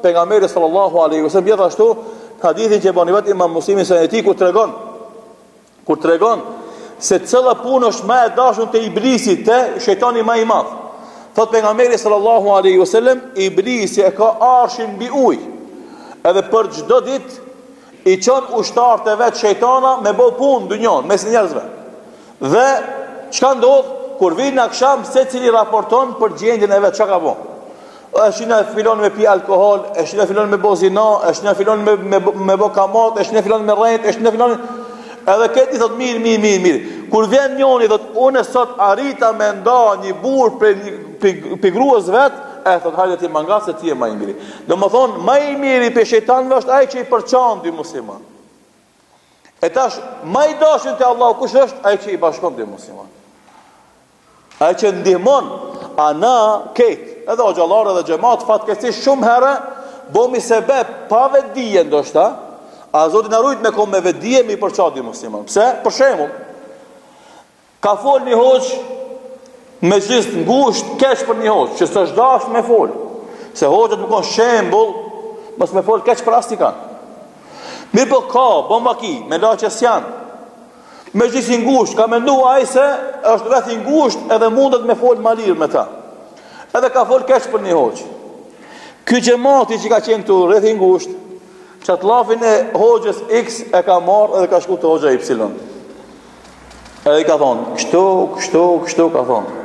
pejgamberi sallallahu alaihi wasallam gjithashtu hadithin që bani vetë Imam Muslimi se e ti kur tregon se cila punë është më e dashur te iblisi te shejtani më i madh. Thot pejgamberi sallallahu alaihi wasallam, iblisi e ka arshin mbi ujë. Edhe për çdo ditë i çon ushtarët e vet shejtana me bë punë dynjon mes njerëzve. Dhe çka ndodh kur vin në akşam secili raporton për gjendjen e vet çka ka bën. Është në filon me pi alkool, është në filon me bozina, është në filon me bë kamat, është në filon me rrejt, është në filon edhe këtë i thot mirë. Kur vjen njëri thot unë sot arrita me nda një burr për gruas vet, e thot hajde ti mangas se ti je më i miri. Domethënë më i miri për shejtanëve është ai që i përçan dy musliman. E tash më i dashur te Allahu kush është? Ai që i bashkon dy musliman. Ai që ndihmon ana këtë. Edhe o gjallarë edhe gjemat fatkeqësisht shumë herë bomi sebeb pa vedije ndoshta, a Zoti na rujt me kom me vedije me i përçat dy musliman. Pse? Për shembull, ka fol një hoç me gjist ngusht keq për një hoç, që s'është dash me fol. Se hoxhat më kanë shembull, mos me fol keq për astikan. Mirë po ka, bomba ki, me laqës janë. Me gjist i ngusht, ka mendua ai se është vetë i ngusht edhe mundet me fol ma lirë me ta. Edhe ka fol keq për një hoç. Ky xhamati që ka qenë këtu rreth i ngusht, çat llafin e hoxhës X e ka marrë edhe ka shkuar te hoxha Y. Edhe i ka thonë, kështu ka thonë.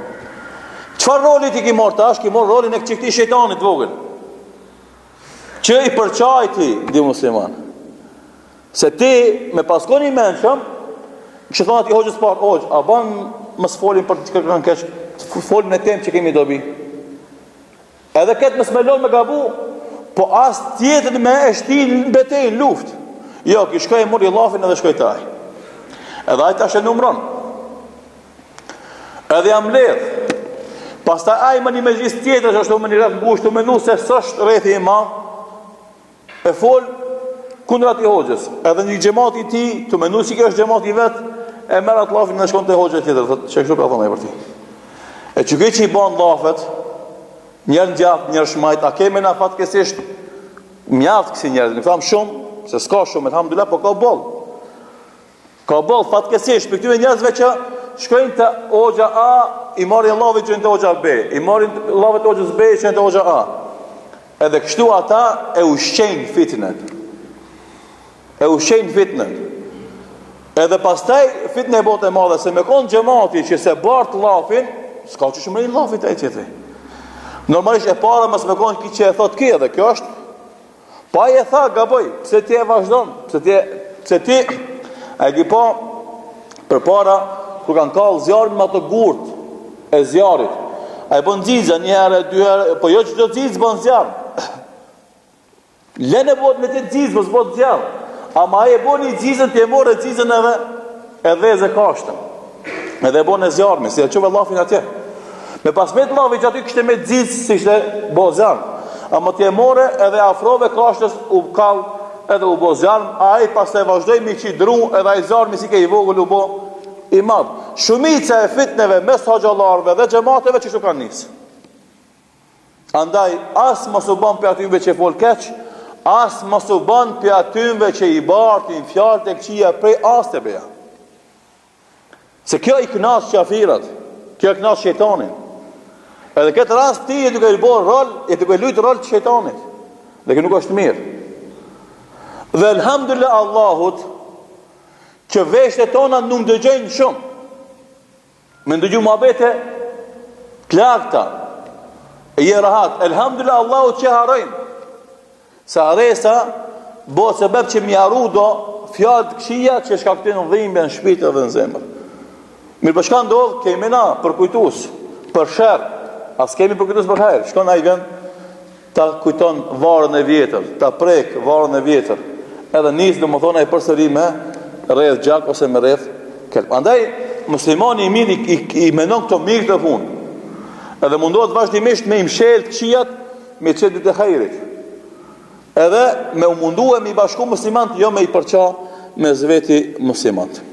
Çfarë roli ti ke marrë tash? Ke marrë rolin e këtij shejtanit të vogël. Që i përçaj ti di musliman. Se ti me paskoni i mençëm, kështu thonë ti hoxhës pak, hoxh, a ban mos folin për të kërkën keq, folin e temë që kemi dobi. Edhe këtë më smelon me gabu, po as tjetër me e shtin në betejnë luft. Jo, ki shkoj e mori llafin edhe shkoj taj. Edhe ajta shë numron. Edhe jam ledh. Pastaj aj më një me gjist tjetër, që është më një rreth ngusht, të menu se sështë rethi i ma, e fol kundrat i hoxhës. Edhe një gjemati ti, të menu si kjo është gjemati vet, e merat llafin dhe shkon të hoxhë tjetër. Që kështu ka thonë e për ti. E që këtë që i ban llafet, njerë në gjatë, njerë shmajt, a kemi na fatkesisht mjaft kësi njerë, në këtam shumë, se s'ka shumë, elhamdulillah, po ka boll. Ka boll fatkesisht, për këtyve njerëzve që shkojnë të hoxha A, i marrin llafit që në të hoxha B, i marrin llafit të hoxhës B që në të hoxha A. Edhe kështu ata e ushqejnë fitnet. Edhe pastaj fitne e botë e madhe, se me konë gjemati që se bartë llafin, s'ka që shumë rinë llafit e tjetëri. Normalisht e para mos me konë ki që e thot ki edhe kjo është, pa i e tha gaboj, pse ti e vazhdon, pse ti e ki pa për para kur kanë kallë zjarin me ato gurt e zjarit, a i bën xixha një herë, dy herë, po jo që do xixh bën zjar. Lene bot me të xixh, mos bot zjar. Ama ai e bën xixhën, ti e morë xixhën edhe ze kashtën. Edhe e bën e zjarmi, si e çove llafin atje. Me pasmet llavi që aty kishte me xixh si ishte bozan. Ama ti e morë edhe afrove kashtës u kall edhe u bozan, ai pastaj vazhdoi me qidru edhe ai zjarmi si ke i vogël u bë i madh. Shumica e fitneve mes hoxhallarëve dhe xhamateve që kanë nis. Andaj as mos u bën për atyve që fol keq, as mos u bën për atyve që i bartin fjalët e këqija prej aste beja. Se kjo i kënaq qafirat, kjo i kënaq shejtanin. Edhe këtë rast ti e duke i bërë rol, e duke lujt rol të shejtanit. Dhe kjo nuk është mirë. Dhe elhamdulillah Allahut që veshtet tona nuk dëgjojnë shumë. Me ndëgju muhabete të larta. E je rahat. Elhamdulillah Allahut që harojnë. Se haresa bëhet sebeb që mi haru do fjalë të këqija që shkaktojnë dhimbje në shpirtë dhe në zemër. Mirë po shka ndodh, kemi na për kujtus, për sherr. As kemi për kujtus për hajër. Shkon ai vend ta kujton varën e vjetër, ta prek varën e vjetër. Edhe nis domethënë ai përsëri me rreth gjak ose me rreth kelp. Andaj muslimani i mirë i menon këto mirë të punë. Edhe mundohet vazhdimisht me imshel të këqijat me çështjet e hajrit. Edhe me u munduar me i bashku muslimanët, jo me i përça me zveti muslimanët.